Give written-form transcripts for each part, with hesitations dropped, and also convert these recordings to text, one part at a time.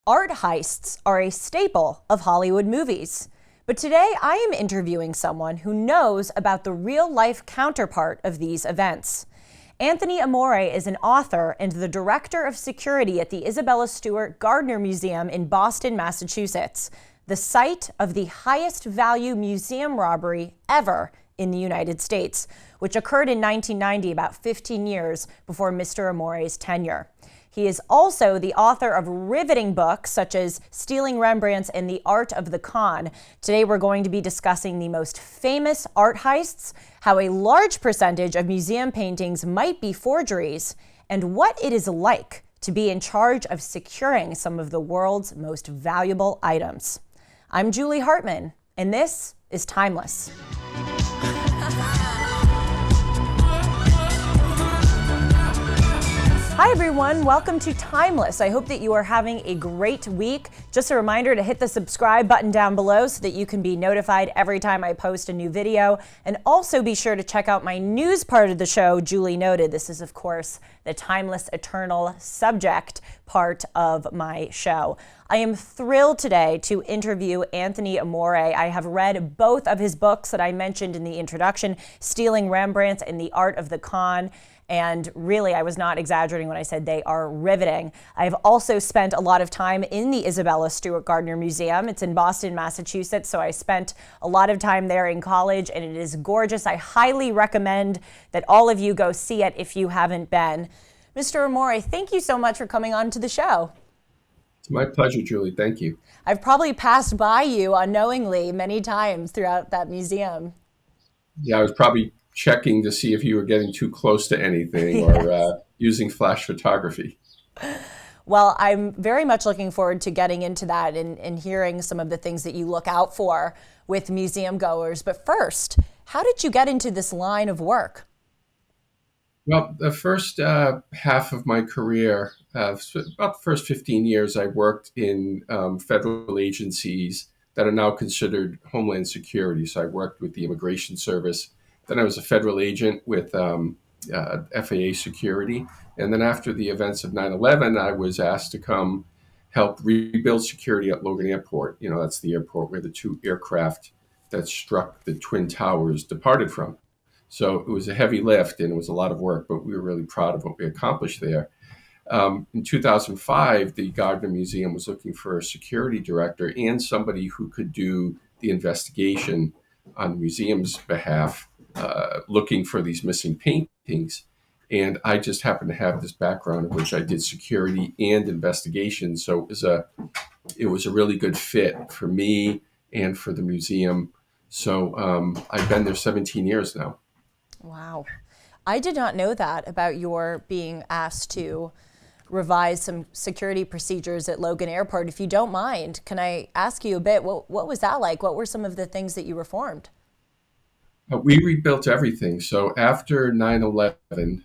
Art heists are a staple of Hollywood movies. But today I am interviewing someone who knows about the real-life counterpart of these events. Anthony Amore is an author and the director of security at the Isabella Stewart Gardner Museum in Boston, Massachusetts, the site of the highest value museum robbery ever in the United States, which occurred in 1990, about 15 years before Mr. Amore's tenure. He is also the author of riveting books such as Stealing Rembrandts and The Art of the Con. Today we're going to be discussing the most famous art heists, how a large percentage of museum paintings might be forgeries, and what it is like to be in charge of securing some of the world's most valuable items. I'm Julie Hartman, and this is Timeless. Hi everyone, welcome to Timeless. I hope that you are having a great week. Just a reminder to hit the subscribe button down below so that you can be notified every time I post a new video. And also be sure to check out my news part of the show, Julie Noted. This is, of course, the Timeless Eternal Subject part of my show. I am thrilled today to interview Anthony Amore. I have read both of his books that I mentioned in the introduction, Stealing Rembrandts and The Art of the Con. And really, I was not exaggerating when I said they are riveting. I've also spent a lot of time in the Isabella Stewart Gardner Museum. It's in Boston, Massachusetts, so I spent a lot of time there in college, and it is gorgeous. I highly recommend that all of you go see it if you haven't been. Mr. Amore, thank you so much for coming on to the show. It's my pleasure, Julie. Thank you. I've probably passed by you unknowingly many times throughout that museum. Yeah, I was probably checking to see if you were getting too close to anything or using flash photography. Well, I'm very much looking forward to getting into that and hearing some of the things that you look out for with museum goers. But first, how did you get into this line of work? Well, the first half of my career, about the first 15 years, I worked in federal agencies that are now considered Homeland Security. So I worked with the Immigration Service. Then I was a federal agent with FAA Security. And then after the events of 9/11, I was asked to come help rebuild security at Logan Airport. You know, that's the airport where the two aircraft that struck the Twin Towers departed from. So it was a heavy lift and it was a lot of work, but we were really proud of what we accomplished there. In 2005, the Gardner Museum was looking for a security director and somebody who could do the investigation on the museum's behalf, looking for these missing paintings. And I just happened to have this background in which I did security and investigation. So it was a really good fit for me and for the museum. So I've been there 17 years now. Wow. I did not know that about your being asked to revise some security procedures at Logan Airport. If you don't mind, can I ask you a bit, what was that like? What were some of the things that you reformed? We rebuilt everything. So after 9/11,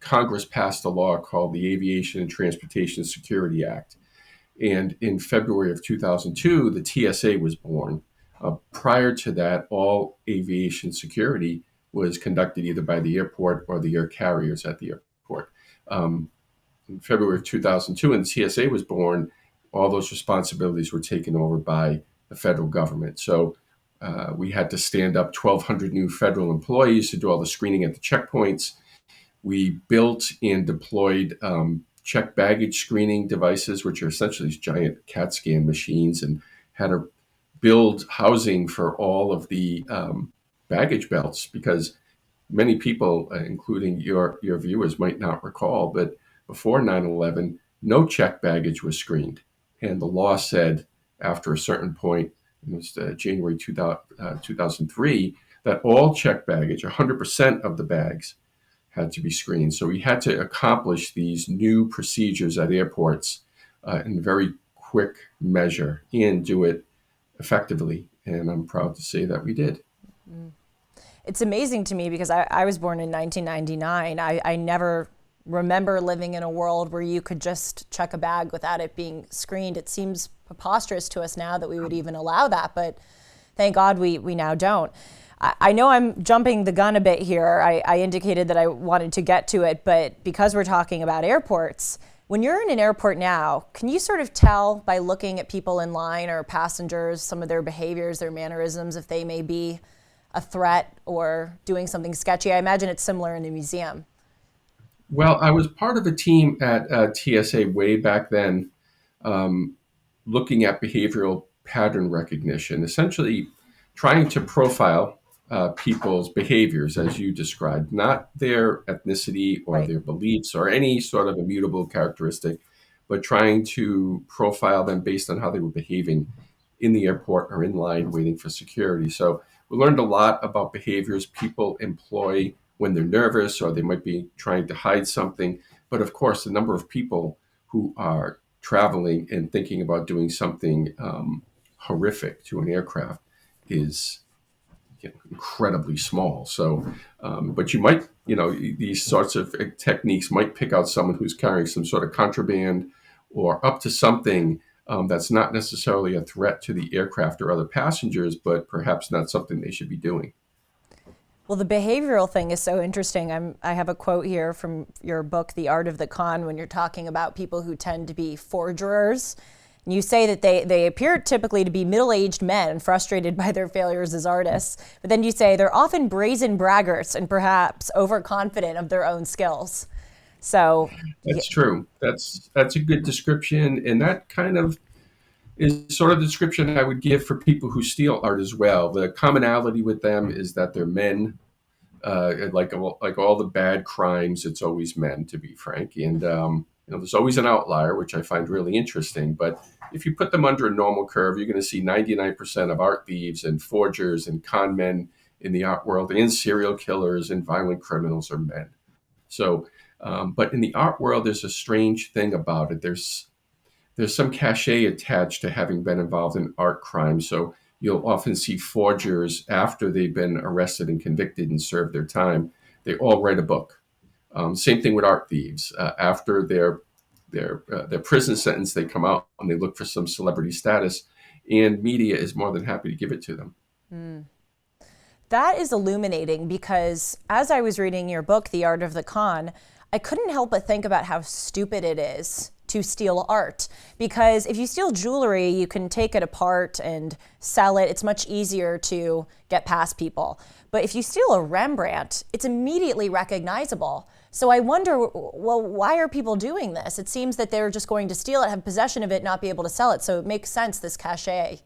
Congress passed a law called the Aviation and Transportation Security Act. And in February of 2002, the TSA was born. Prior to that, all aviation security was conducted either by the airport or the air carriers at the airport. In February of 2002, when the TSA was born, all those responsibilities were taken over by the federal government. So we had to stand up 1,200 new federal employees to do all the screening at the checkpoints. We built and deployed checked baggage screening devices, which are essentially these giant CAT scan machines, and had to build housing for all of the baggage belts, because many people, including your viewers, might not recall, but before 9/11, no checked baggage was screened. And the law said after a certain point, it was January 2003, that all checked baggage, 100% of the bags, had to be screened. So we had to accomplish these new procedures at airports in very quick measure and do it effectively. And I'm proud to say that we did. It's amazing to me because I was born in 1999. I never remember living in a world where you could just check a bag without it being screened. It seems preposterous to us now that we would even allow that, but thank God we now don't. I know I'm jumping the gun a bit here. I indicated that I wanted to get to it, but because we're talking about airports, When you're in an airport now, can you sort of tell by looking at people in line or passengers, some of their behaviors, their mannerisms, if they may be a threat or doing something sketchy? I imagine it's similar in the museum. Well, I was part of a team at TSA way back then, um, looking at behavioral pattern recognition, essentially trying to profile people's behaviors as you described, not their ethnicity or Right. their beliefs or any sort of immutable characteristic, but trying to profile them based on how they were behaving in the airport or in line waiting for security. So we learned a lot about behaviors people employ when they're nervous or they might be trying to hide something. But of course, the number of people who are traveling and thinking about doing something horrific to an aircraft is incredibly small. So, but you might, these sorts of techniques might pick out someone who's carrying some sort of contraband or up to something that's not necessarily a threat to the aircraft or other passengers, but perhaps not something they should be doing. Well, the behavioral thing is so interesting. I have a quote here from your book, The Art of the Con, when you're talking about people who tend to be forgerers. And you say that they appear typically to be middle aged men frustrated by their failures as artists. But then you say they're often brazen braggarts and perhaps overconfident of their own skills. So, yeah, That's true. That's a good description, and that kind of is sort of the description I would give for people who steal art as well. The commonality with them is that they're men. Like all the bad crimes, it's always men, to be frank. And there's always an outlier, which I find really interesting. But if you put them under a normal curve, you're going to see 99% of art thieves and forgers and con men in the art world, and serial killers and violent criminals are men. So, but in the art world, there's a strange thing about it. There's some cachet attached to having been involved in art crimes. So you'll often see forgers after they've been arrested and convicted and served their time. They all write a book. Same thing with art thieves. After their prison sentence, they come out and they look for some celebrity status, and media is more than happy to give it to them. that is illuminating because as I was reading your book, The Art of the Con, I couldn't help but think about how stupid it is to steal art. Because if you steal jewelry, you can take it apart and sell it. It's much easier to get past people. But if you steal a Rembrandt, it's immediately recognizable. So I wonder, well, why are people doing this? It seems that they're just going to steal it, have possession of it, not be able to sell it. So it makes sense, this cachet.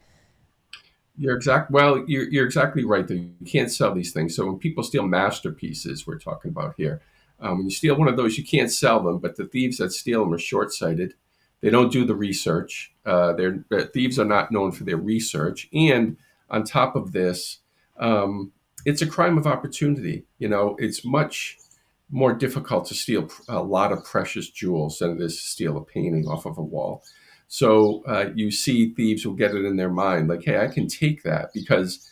You're exactly right. That you can't sell these things. So when people steal masterpieces, we're talking about here, when you steal one of those, you can't sell them. But the thieves that steal them are short-sighted. They don't do the research. Thieves are not known for their research. And on top of this, it's a crime of opportunity. It's much more difficult to steal a lot of precious jewels than it is to steal a painting off of a wall. So you see thieves will get it in their mind, like, hey, I can take that because,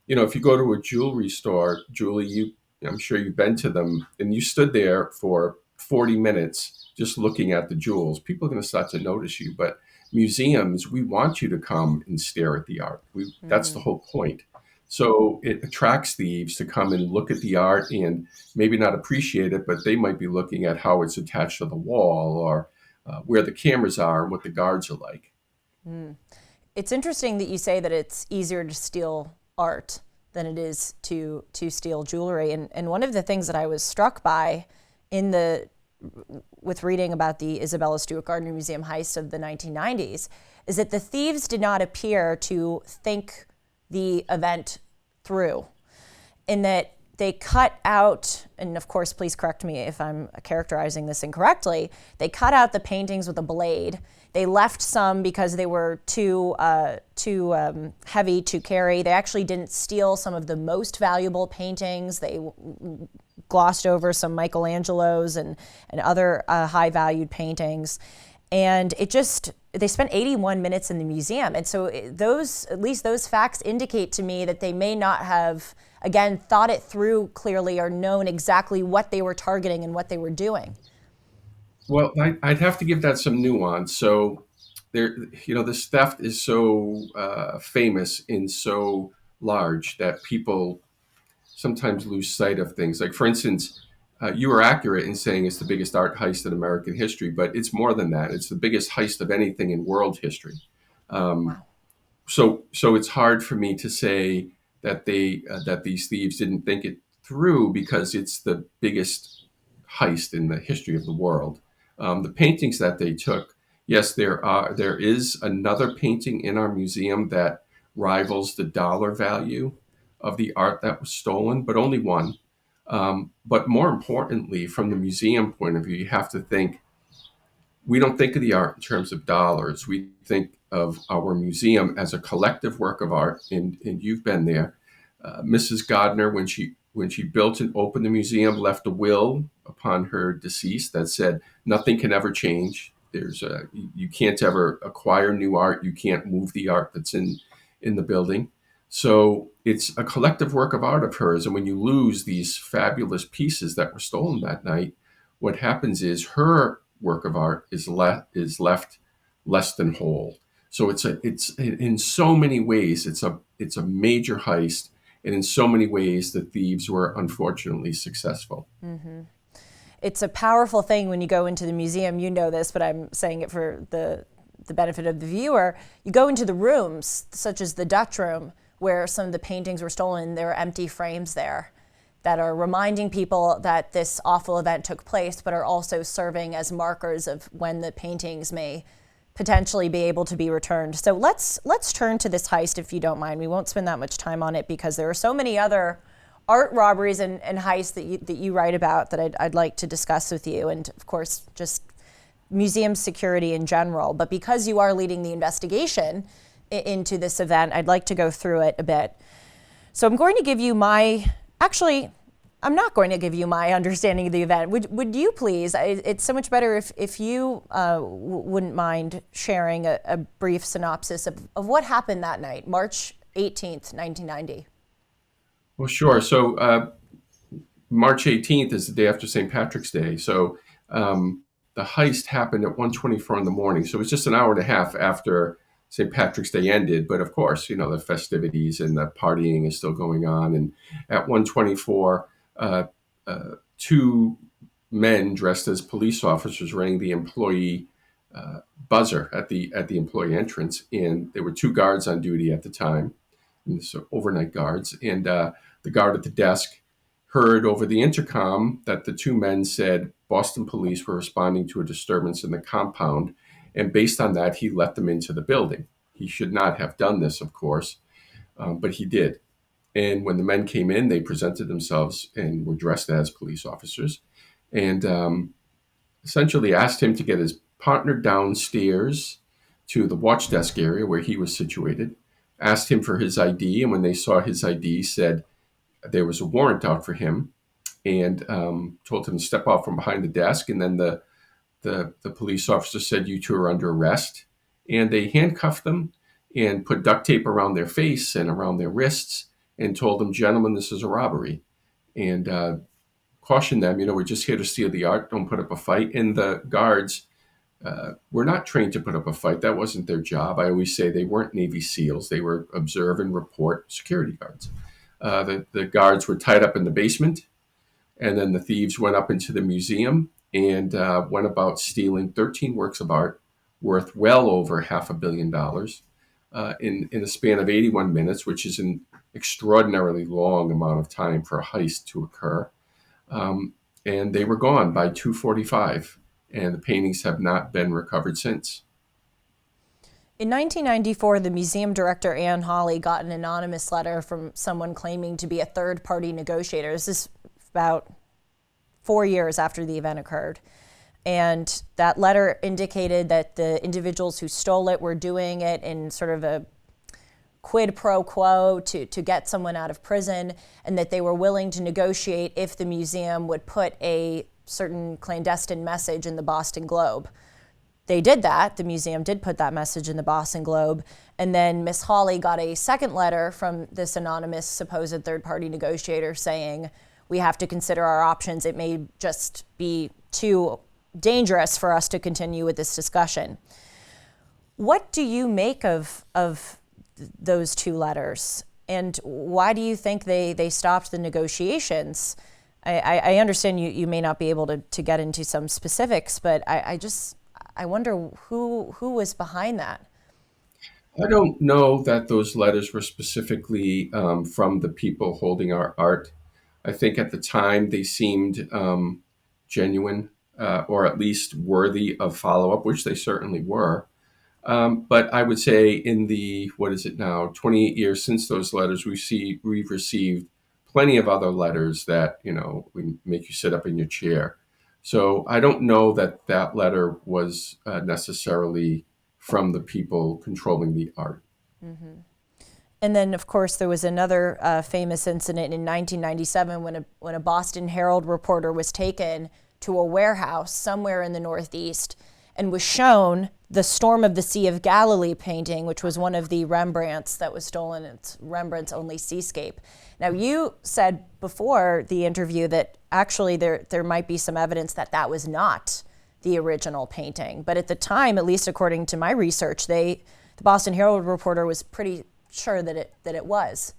if you go to a jewelry store, Julie, I'm sure you've been to them, and you stood there for 40 minutes just looking at the jewels. People are going to start to notice you. But museums, we want you to come and stare at the art. That's the whole point. So it attracts thieves to come and look at the art and maybe not appreciate it, but they might be looking at how it's attached to the wall or where the cameras are and what the guards are like. It's interesting that you say that it's easier to steal art than it is to steal jewelry. And one of the things that I was struck by in the with reading about the Isabella Stewart Gardner Museum heist of the 1990s is that the thieves did not appear to think the event through, in that they cut out, and of course, please correct me if I'm characterizing this incorrectly, they cut out the paintings with a blade. They left some because they were too heavy to carry. They actually didn't steal some of the most valuable paintings. They glossed over some Michelangelos and other high-valued paintings. And they spent 81 minutes in the museum. And so at least those facts indicate to me that they may not have, again, thought it through clearly or known exactly what they were targeting and what they were doing. Well, I'd have to give that some nuance. So this theft is so famous and so large that people sometimes lose sight of things. Like, for instance, You were accurate in saying it's the biggest art heist in American history, but it's more than that. It's the biggest heist of anything in world history. Um, Wow. so it's hard for me to say that that these thieves didn't think it through, because it's the biggest heist in the history of the world. The paintings that they took, yes, there is another painting in our museum that rivals the dollar value of the art that was stolen, but only one. But more importantly, from the museum point of view, you have to think, we don't think of the art in terms of dollars. We think of our museum as a collective work of art, and you've been there. Mrs. Gardner, when she built and opened the museum, left a will upon her decease that said nothing can ever change. You can't ever acquire new art. You can't move the art that's in the building. So it's a collective work of art of hers. And when you lose these fabulous pieces that were stolen that night, what happens is her work of art is left less than whole. So it's in so many ways it's a major heist, and in so many ways the thieves were unfortunately successful. It's a powerful thing when you go into the museum. You know this, but I'm saying it for the benefit of the viewer. You go into the rooms, such as the Dutch room, where some of the paintings were stolen. There are empty frames there that are reminding people that this awful event took place, but are also serving as markers of when the paintings may potentially be able to be returned. So let's turn to this heist, if you don't mind. We won't spend that much time on it because there are so many other art robberies and heists that you write about that I'd like to discuss with you, and of course just museum security in general. But because you are leading the investigation into this event, I'd like to go through it a bit. So I'm going to give you I'm not going to give you my understanding of the event. Would you please? It's so much better if you wouldn't mind sharing a brief synopsis of what happened that night, March 18th, 1990. Well, sure. So March 18th is the day after St. Patrick's Day. So the heist happened at 1:24 in the morning. So it was just an hour and a half after St. Patrick's Day ended. But of course, the festivities and the partying is still going on. And at 1:24, two men dressed as police officers rang the employee buzzer at the employee entrance. And there were two guards on duty at the time, and so overnight guards. And the guard at the desk heard over the intercom that the two men said Boston police were responding to a disturbance in the compound. And based on that, he let them into the building. He should not have done this, of course, but he did. And when the men came in, they presented themselves and were dressed as police officers, and essentially asked him to get his partner downstairs to the watch desk area where he was situated, asked him for his ID, and when they saw his ID, said there was a warrant out for him, and told him to step out from behind the desk. And then the police officer said, "You two are under arrest." And they handcuffed them and put duct tape around their face and around their wrists and told them, "Gentlemen, this is a robbery." And cautioned them, we're just here to steal the art. Don't put up a fight. And the guards were not trained to put up a fight. That wasn't their job. I always say they weren't Navy SEALs. They were observe and report security guards. The guards were tied up in the basement, and then the thieves went up into the museum and went about stealing 13 works of art worth well over $500 million in a span of 81 minutes, which is an extraordinarily long amount of time for a heist to occur. And they were gone by 2:45, and the paintings have not been recovered since. In 1994, the museum director, Anne Hawley, got an anonymous letter from someone claiming to be a third-party negotiator. This is about 4 years after the event occurred. And that letter indicated that the individuals who stole it were doing it in sort of a quid pro quo to get someone out of prison, and that they were willing to negotiate if the museum would put a certain clandestine message in the Boston Globe. They did that. The museum did put that message in the Boston Globe. And then Miss Hawley got a second letter from this anonymous supposed third-party negotiator saying, "We have to consider our options. It may just be too dangerous for us to continue with this discussion." What do you make of those two letters? And why do you think they stopped the negotiations? I understand you may not be able to get into some specifics, but I wonder who was behind that. I don't know that those letters were specifically from the people holding our art. I think at the time they seemed genuine, or at least worthy of follow up, which they certainly were. But I would say in the, what is it now, 28 years since those letters, we've received plenty of other letters that, would make you sit up in your chair. So I don't know that that letter was necessarily from the people controlling the art. And then, of course, there was another famous incident in 1997 when a Boston Herald reporter was taken to a warehouse somewhere in the Northeast and was shown the Storm of the Sea of Galilee painting, which was one of the Rembrandts that was stolen. It's Rembrandt's only seascape. Now, you said before the interview that actually there might be some evidence that that was not the original painting. But at the time, at least according to my research, the Boston Herald reporter was pretty sure that it was.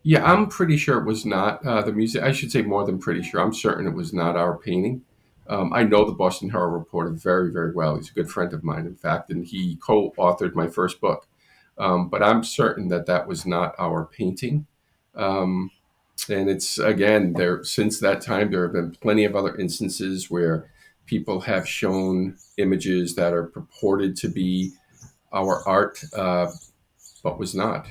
Yeah, I'm pretty sure it was not the music. I should say more than pretty sure. I'm certain it was not our painting. I know the Boston Herald reporter very, very well. He's a good friend of mine, in fact, and he co-authored my first book. But I'm certain that that was not our painting. Um, and it's, again, there, since that time, there have been plenty of other instances where people have shown images that are purported to be our art, but was not.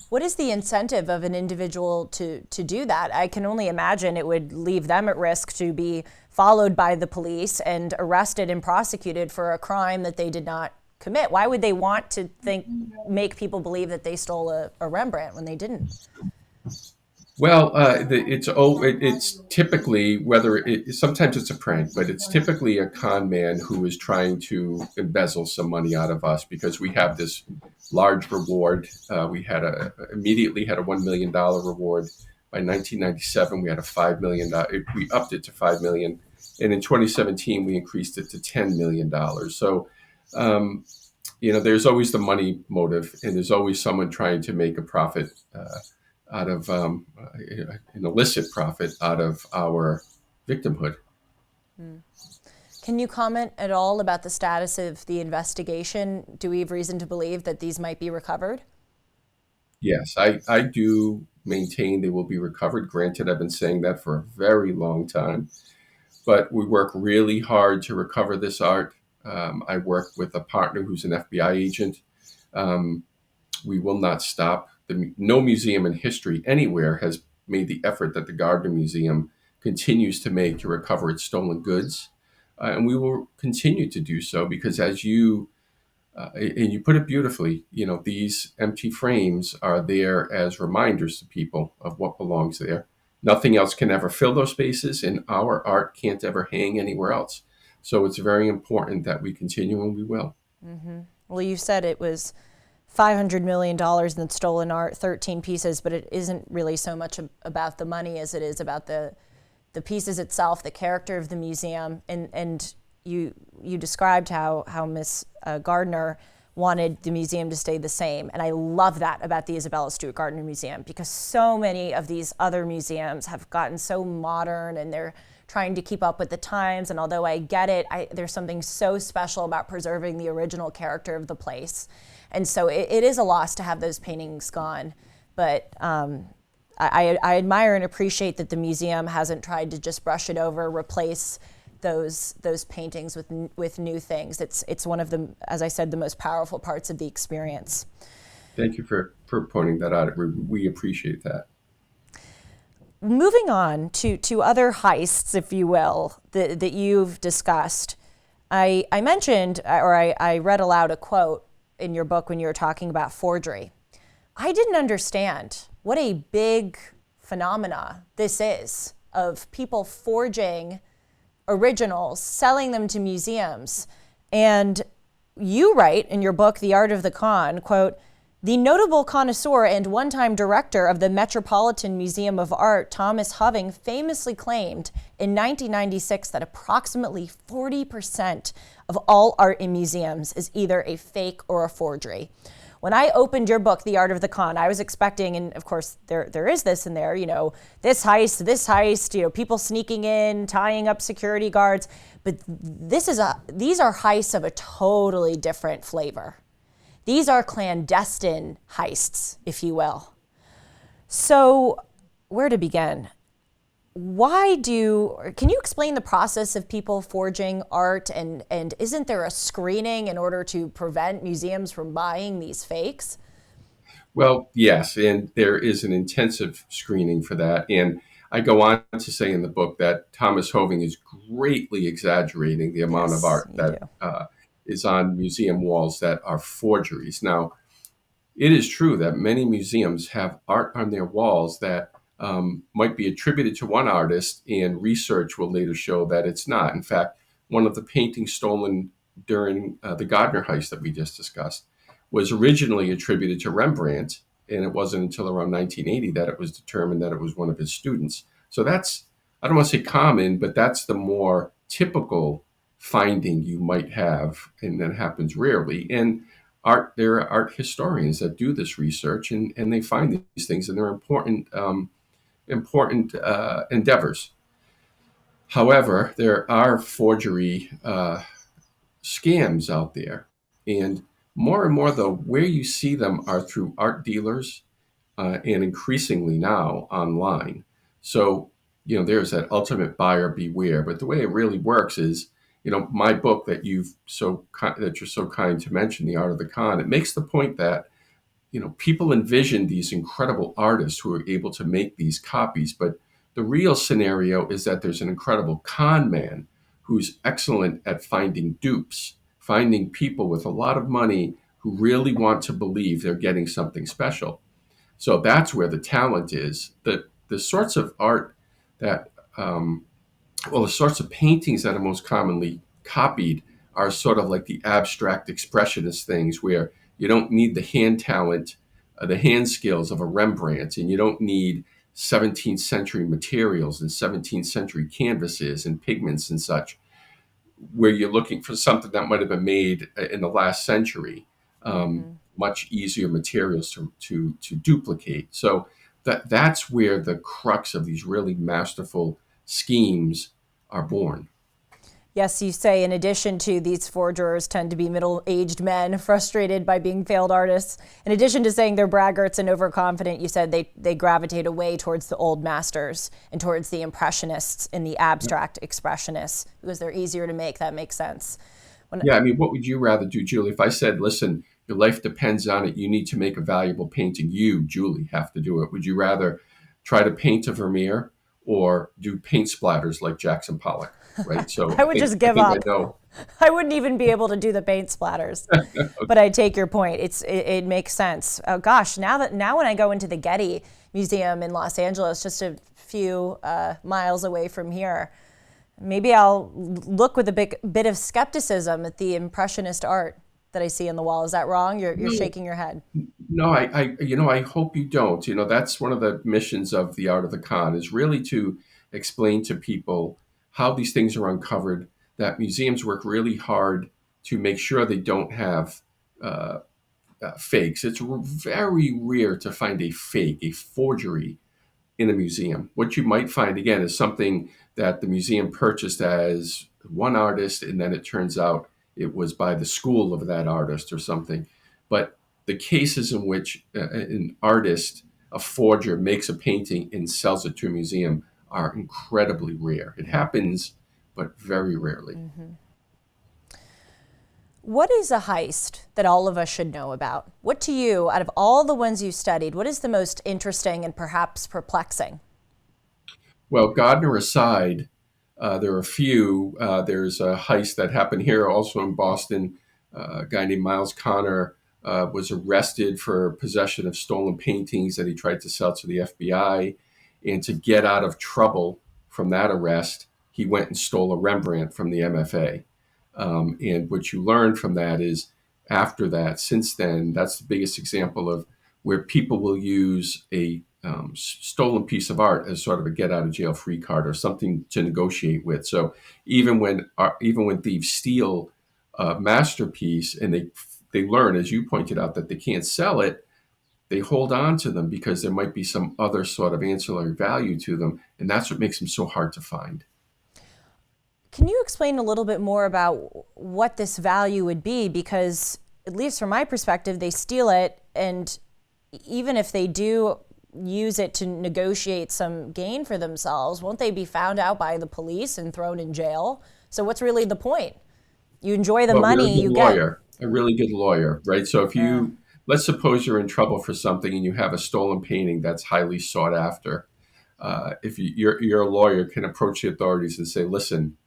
What is the incentive of an individual to do that? I can only imagine it would leave them at risk to be followed by the police and arrested and prosecuted for a crime that they did not commit. Why would they want to make people believe that they stole a Rembrandt when they didn't? Well, it's typically, sometimes it's a prank, but it's typically a con man who is trying to embezzle some money out of us because we have this large reward. We immediately had a $1 million reward. By 1997, we had a $5 million. We upped it to $5 million, and in 2017, we increased it to $10 million. So, there's always the money motive, and there's always someone trying to make a profit. Out of an illicit profit out of our victimhood. Can you comment at all about the status of the investigation? Do we have reason to believe that these might be recovered? Yes, I do maintain they will be recovered. Granted, I've been saying that for a very long time, but we work really hard to recover this art. I work with a partner who's an FBI agent. We will not stop. No museum in history anywhere has made the effort that the Gardner Museum continues to make to recover its stolen goods. And we will continue to do so because and you put it beautifully, these empty frames are there as reminders to people of what belongs there. Nothing else can ever fill those spaces, and our art can't ever hang anywhere else. So it's very important that we continue, and we will. Well, you said it was $500 million in stolen art, 13 pieces, but it isn't really so much about the money as it is about the pieces itself, the character of the museum. And you described how Miss Gardner wanted the museum to stay the same. And I love that about the Isabella Stewart Gardner Museum, because so many of these other museums have gotten so modern and they're trying to keep up with the times. And although I get it, there's something so special about preserving the original character of the place. And so it is a loss to have those paintings gone. But I admire and appreciate that the museum hasn't tried to just brush it over, replace those paintings with new things. It's one of the, as I said, the most powerful parts of the experience. Thank you for pointing that out. We appreciate that. Moving on to other heists, if you will, that you've discussed. I mentioned, or I read aloud a quote in your book when you were talking about forgery. I didn't understand what a big phenomena this is of people forging originals, selling them to museums. And you write in your book, The Art of the Con, quote, "The notable connoisseur and one-time director of the Metropolitan Museum of Art, Thomas Hoving, famously claimed in 1996 that approximately 40% of all art in museums is either a fake or a forgery. when I opened your book, The Art of the Con, I was expecting, and of course there is this in there, this heist, people sneaking in, tying up security guards, but these are heists of a totally different flavor. These are clandestine heists, if you will. So, where to begin? Can you explain the process of people forging art, and isn't there a screening in order to prevent museums from buying these fakes? Well, yes, and there is an intensive screening for that. And I go on to say in the book that Thomas Hoving is greatly exaggerating the amount of Yes, art you do. that is on museum walls that are forgeries. Now, it is true that many museums have art on their walls that might be attributed to one artist, and research will later show that it's not. In fact, one of the paintings stolen during the Gardner heist that we just discussed was originally attributed to Rembrandt, and it wasn't until around 1980 that it was determined that it was one of his students. So that's, I don't want to say common, but that's the more typical finding you might have, and that happens rarely. And there are art historians that do this research, and they find these things, and they're important endeavors. However, there are forgery scams out there, and more though, where you see them are through art dealers, and increasingly now online. So, there's that ultimate buyer beware. But the way it really works is, my book that you're so kind to mention, The Art of the Con, it makes the point that, people envision these incredible artists who are able to make these copies, but the real scenario is that there's an incredible con man who's excellent at finding dupes, finding people with a lot of money who really want to believe they're getting something special. So that's where the talent is. The sorts of art that, the sorts of paintings that are most commonly copied are sort of like the abstract expressionist things where you don't need the hand talent, the hand skills of a Rembrandt, and you don't need 17th century materials and 17th century canvases and pigments and such, where you're looking for something that might have been made in the last century. Much easier materials to duplicate. So that's where the crux of these really masterful schemes are born. Yes, you say in addition to these forgers tend to be middle-aged men frustrated by being failed artists. In addition to saying they're braggarts and overconfident, you said they gravitate away towards the old masters and towards the impressionists and the abstract expressionists because they're easier to make. That makes sense. Yeah, I mean, what would you rather do, Julie? If I said, listen, your life depends on it, you need to make a valuable painting, you, Julie, have to do it. Would you rather try to paint a Vermeer or do paint splatters like Jackson Pollock? Right. So I would just I give think I up. know. I wouldn't even be able to do the paint splatters. But I take your point. It makes sense. Oh gosh, now when I go into the Getty Museum in Los Angeles, just a few miles away from here, maybe I'll look with a bit of skepticism at the impressionist art that I see on the wall. Is that wrong? You're No, shaking your head. no, I hope you don't. That's one of the missions of the Art of the Con is really to explain to people how these things are uncovered. That museums work really hard to make sure they don't have uh, fakes. It's very rare to find a fake, a forgery in a museum. What you might find again is something that the museum purchased as one artist, and then it turns out it was by the school of that artist or something. But the cases in which an artist, a forger, makes a painting and sells it to a museum are incredibly rare. It happens, but very rarely. What is a heist that all of us should know about? What to you, out of all the ones you studied, what is the most interesting and perhaps perplexing? Well, Gardner aside, there are a few. There's a heist that happened here, also in Boston. A guy named Miles Connor was arrested for possession of stolen paintings that he tried to sell to the FBI. And to get out of trouble from that arrest, he went and stole a Rembrandt from the MFA. And what you learn from that is after that, since then, that's the biggest example of where people will use a stolen piece of art as sort of a get out of jail free card or something to negotiate with. So even when thieves steal a masterpiece and they they learn, as you pointed out, that they can't sell it, they hold on to them because there might be some other sort of ancillary value to them, and that's what makes them so hard to find. Can you explain a little bit more about what this value would be? Because, at least from my perspective, they steal it, and even if they do use it to negotiate some gain for themselves, won't they be found out by the police and thrown in jail? So, what's really the point? You enjoy the Well, you're a money good you get. lawyer, a really good lawyer, right? So if Uh, you, let's suppose you're in trouble for something and you have a stolen painting that's highly sought after. If you're a lawyer, can approach the authorities and say, listen,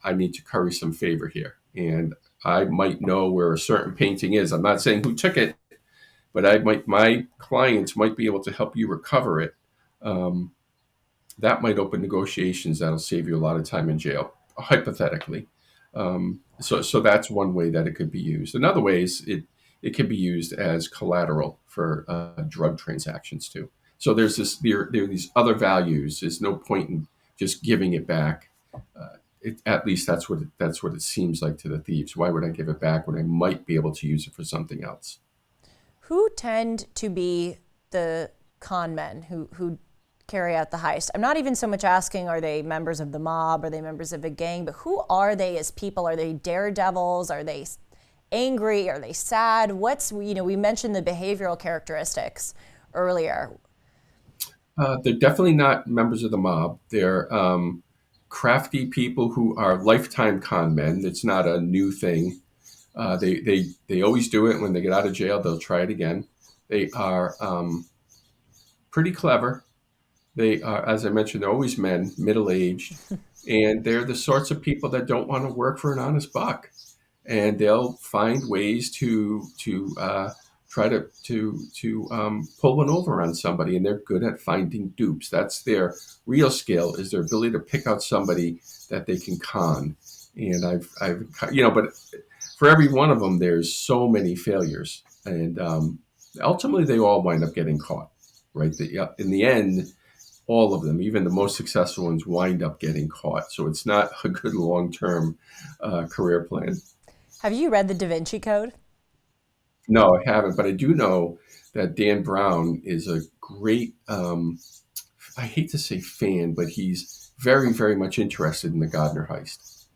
I need to curry some favor here. And I might know where a certain painting is. I'm not saying who took it, but my clients might be able to help you recover it. Um, that might open negotiations that'll save you a lot of time in jail, hypothetically. So that's one way that it could be used. Another way is it can be used as collateral for drug transactions too. So there are these other values. There's no point in just giving it back. At least that's what it seems like to the thieves. Why would I give it back when I might be able to use it for something else? who tend to be the con men who carry out the heist? I'm not even so much asking, are they members of the mob? Are they members of a gang? But who are they as people? Are they daredevils? Are they angry? Are they sad? We mentioned the behavioral characteristics earlier. They're definitely not members of the mob. They're crafty people who are lifetime con men. It's not a new thing. They always do it. When they get out of jail, they'll try it again. They are pretty clever. They are, as I mentioned, they're always men, middle aged, and they're the sorts of people that don't want to work for an honest buck, and they'll find ways to try to pull one over on somebody, and they're good at finding dupes. That's their real skill, is their ability to pick out somebody that they can con. And but for every one of them, there's so many failures, and ultimately they all wind up getting caught. Right? In the end, all of them, even the most successful ones, wind up getting caught. So it's not a good long-term career plan. Have you read the Da Vinci Code? No, I haven't, but I do know that Dan Brown is a great, I hate to say fan, but he's very, very much interested in the Gardner heist.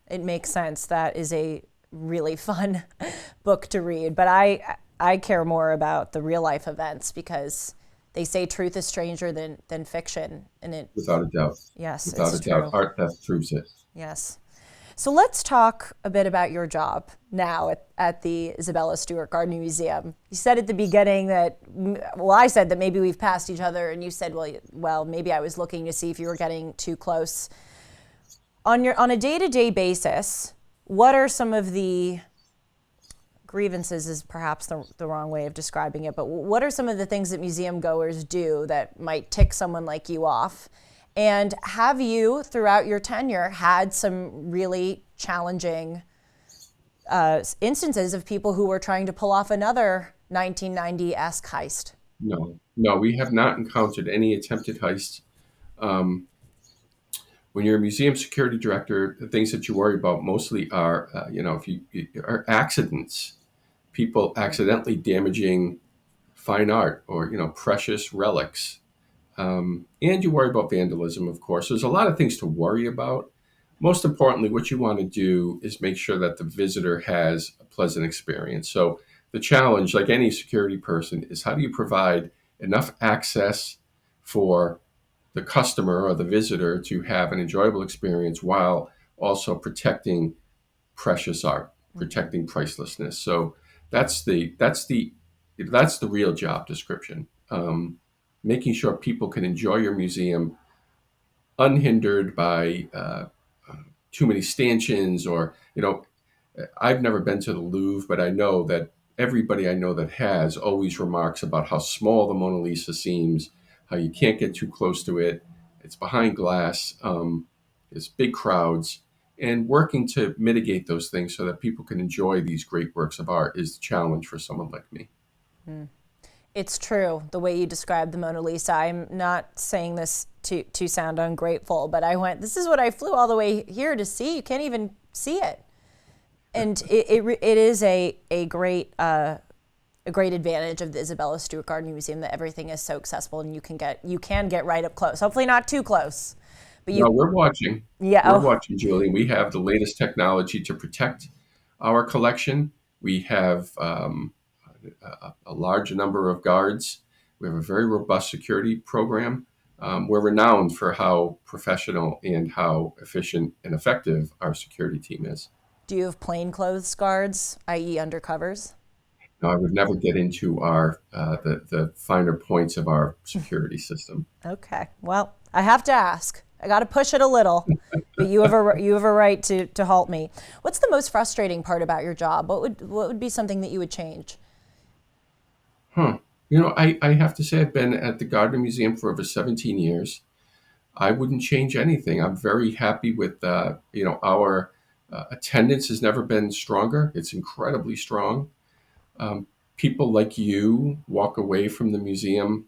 It makes sense. That is a really fun book to read. But I care more about the real life events because they say truth is stranger than fiction, and it. Without a doubt. Yes, Without it's a doubt. true. Art theft proves it. Yes. So let's talk a bit about your job now at the Isabella Stewart Gardner Museum. You said at the beginning that, well, I said that maybe we've passed each other, and you said, well, maybe I was looking to see if you were getting too close. On a day-to-day basis, what are some of the grievances is perhaps the wrong way of describing it, but what are some of the things that museum goers do that might tick someone like you off? And have you, throughout your tenure, had some really challenging instances of people who were trying to pull off another 1990-esque heist? No, we have not encountered any attempted heists. Um, when you're a museum security director, the things that you worry about mostly are, if are accidents, people accidentally damaging fine art or precious relics. And you worry about vandalism, of course. There's a lot of things to worry about. Most importantly, what you want to do is make sure that the visitor has a pleasant experience. So the challenge, like any security person, is how do you provide enough access for the customer or the visitor to have an enjoyable experience while also protecting precious art, protecting pricelessness. So that's the real job description. Making sure people can enjoy your museum unhindered by too many stanchions, or I've never been to the Louvre, but I know that everybody I know that has always remarks about how small the Mona Lisa seems, how you can't get too close to it. It's behind glass. There's big crowds, and working to mitigate those things so that people can enjoy these great works of art is the challenge for someone like me. It's true, the way you described the Mona Lisa. I'm not saying this to sound ungrateful, but this is what I flew all the way here to see. You can't even see it. And it is a great advantage of the Isabella Stewart Gardner Museum that everything is so accessible and you can get right up close. Hopefully not too close, but No, you we're watching. yeah We're oh watching, Julie. We have the latest technology to protect our collection. We have a large number of guards. We have a very robust security program. We're renowned for how professional and how efficient and effective our security team is. do you have plainclothes guards, i.e. undercovers? Now, I would never get into our the finer points of our security system. Okay. Well, I have to ask. I got to push it a little, but you have a right to halt me. What's the most frustrating part about your job? What would be something that you would change? Huh. I have to say I've been at the Gardner Museum for over 17 years. I wouldn't change anything. I'm very happy with, our attendance has never been stronger. It's incredibly strong. Um, People like you walk away from the museum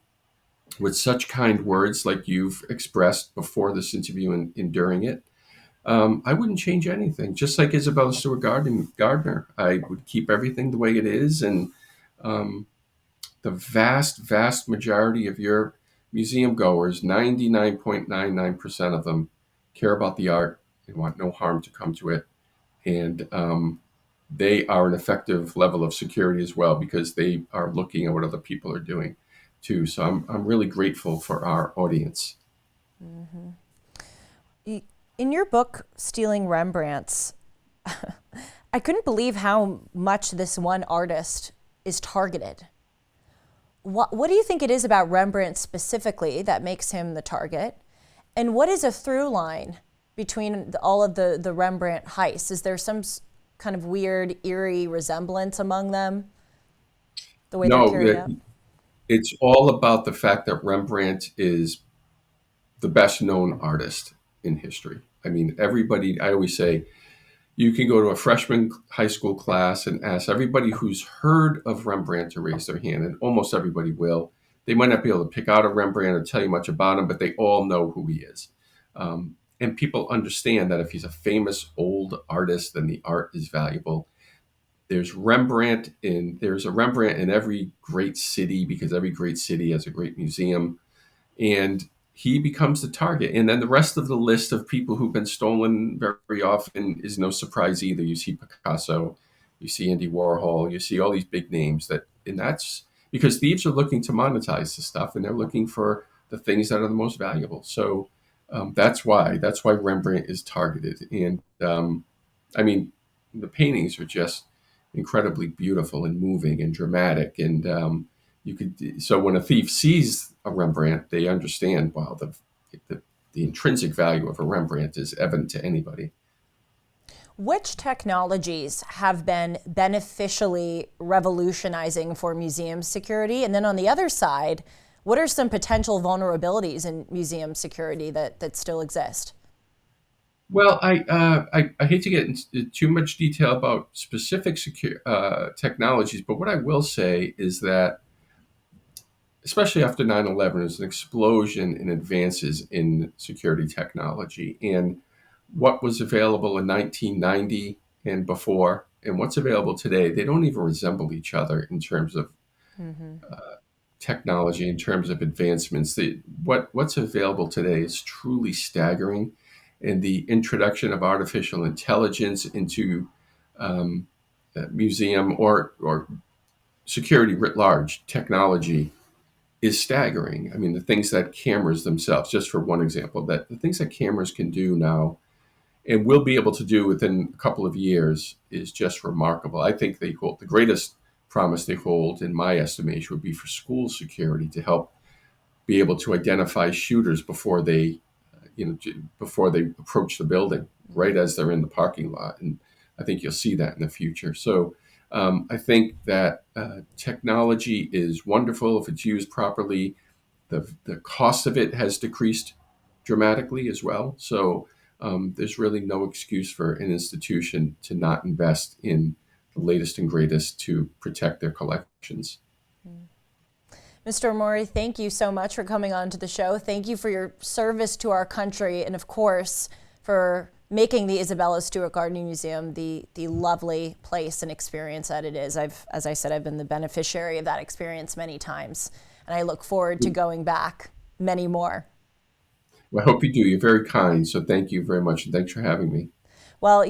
with such kind words like you've expressed before this interview and during it. I wouldn't change anything. Just like Isabella Stewart Gardner, I would keep everything the way it is. And um, the vast, vast majority of your museum goers, 99.99% of them, care about the art and want no harm to come to it. And they are an effective level of security as well because they are looking at what other people are doing too. So I'm really grateful for our audience. In your book, Stealing Rembrandts, I couldn't believe how much this one artist is targeted. What do you think it is about Rembrandt specifically that makes him the target? And what is a through line between all of the Rembrandt heists? Is there some kind of weird, eerie resemblance among them, the way they're No, carried out? it's all about the fact that Rembrandt is the best known artist in history. I mean, everybody, I always say, you can go to a freshman high school class and ask everybody who's heard of Rembrandt to raise their hand, and almost everybody will. They might not be able to pick out a Rembrandt or tell you much about him, but they all know who he is. And people understand that if he's a famous old artist, then the art is valuable. There's a Rembrandt in every great city because every great city has a great museum, and he becomes the target. And then the rest of the list of people who've been stolen very often is no surprise either. You see Picasso, you see Andy Warhol, you see all these big names and that's because thieves are looking to monetize the stuff and they're looking for the things that are the most valuable. So that's why Rembrandt is targeted. And I mean, the paintings are just incredibly beautiful and moving and dramatic. And so when a thief sees a Rembrandt, they understand, wow, the, the intrinsic value of a Rembrandt is evident to anybody. Which technologies have been beneficially revolutionizing for museum security? And then on the other side, what are some potential vulnerabilities in museum security that still exist? Well, I hate to get into too much detail about specific technologies, but what I will say is that especially after 9/11, there's an explosion in advances in security technology. And what was available in 1990 and before, and what's available today, they don't even resemble each other in terms of technology, in terms of advancements. What's available today is truly staggering. And the introduction of artificial intelligence into museum or security writ large technology is staggering. I mean, the things that cameras themselves, just for one example, that the things that cameras can do now and will be able to do within a couple of years is just remarkable. I think they hold the greatest promise they hold, in my estimation, would be for school security to help be able to identify shooters before they approach the building, right as they're in the parking lot. And I think you'll see that in the future. So I think that technology is wonderful if it's used properly. The cost of it has decreased dramatically as well. So there's really no excuse for an institution to not invest in the latest and greatest to protect their collections. Mr. Amori, thank you so much for coming on to the show. Thank you for your service to our country and, of course, for making the Isabella Stewart Gardner Museum the lovely place and experience that it is. As I said, I've been the beneficiary of that experience many times, and I look forward to going back many more. Well, I hope you do. You're very kind, so thank you very much, and thanks for having me. Well,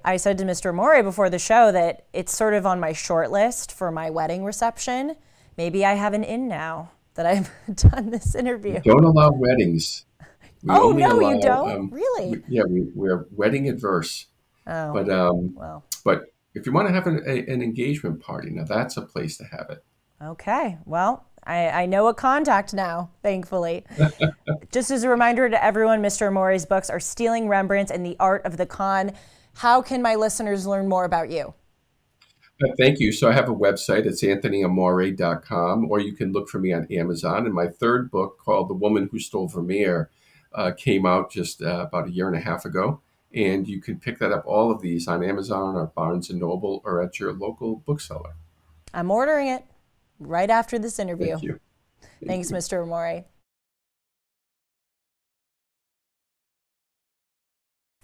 I said to Mr. Amore before the show that it's sort of on my short list for my wedding reception. Maybe I have an in now that I've done this interview. Don't allow weddings. We Oh, only no, allow, you don't? Really? we're wedding adverse. Oh, But well, but if you want to have an engagement party, now that's a place to have it. okay. Well, I know a contact now, thankfully. Just as a reminder to everyone, Mr. Amore's books are Stealing Rembrandts and The Art of the Con. How can my listeners learn more about you? Thank you. So I have a website. It's anthonyamore.com, or you can look for me on Amazon. And my third book, called The Woman Who Stole Vermeer, came out just about a year and a half ago. And you can pick that up, all of these, on Amazon or Barnes & Noble or at your local bookseller. I'm ordering it right after this interview. Thank you. Thanks, Mr. Amore.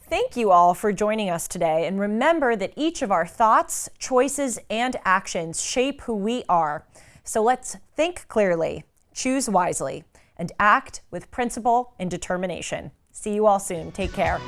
Thank you all for joining us today, and remember that each of our thoughts, choices, and actions shape who we are. So let's think clearly, choose wisely, and act with principle and determination. See you all soon. Take care.